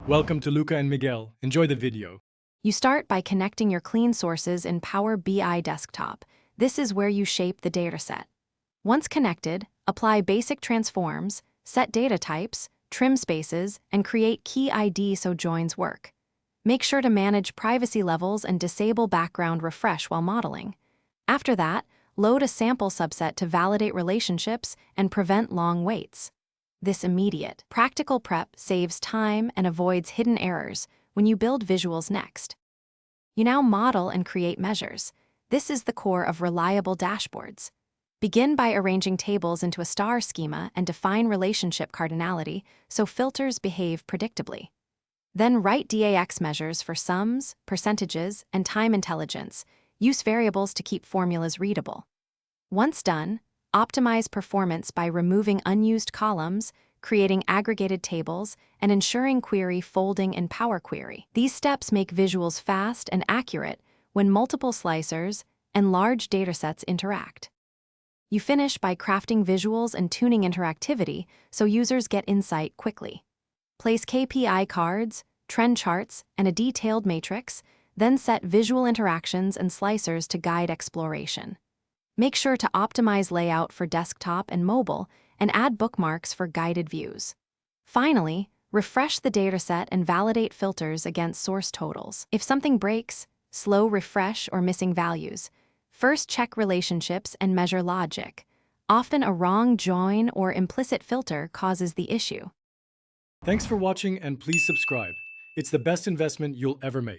Welcome to Luca and Miguel. Enjoy the video. You start by connecting your clean sources in Power BI Desktop. This is where you shape the dataset. Once connected, apply basic transforms, set data types, trim spaces, and create key ID so joins work. Make sure to manage privacy levels and disable background refresh while modeling. After that, load a sample subset to validate relationships and prevent long waits. This immediate, practical prep saves time and avoids hidden errors when you build visuals next. You now model and create measures. This is the core of reliable dashboards. Begin by arranging tables into a star schema and define relationship cardinality so filters behave predictably. Then write DAX measures for sums, percentages, and time intelligence. Use variables to keep formulas readable. Once done, optimize performance by removing unused columns, creating aggregated tables, and ensuring query folding in Power Query. These steps make visuals fast and accurate when multiple slicers and large datasets interact. You finish by crafting visuals and tuning interactivity so users get insight quickly. Place KPI cards, trend charts, and a detailed matrix, then set visual interactions and slicers to guide exploration. Make sure to optimize layout for desktop and mobile and add bookmarks for guided views. Finally, refresh the dataset and validate filters against source totals. If something breaks, slow refresh or missing values, first check relationships and measure logic. Often a wrong join or implicit filter causes the issue. Thanks for watching and please subscribe. It's the best investment you'll ever make.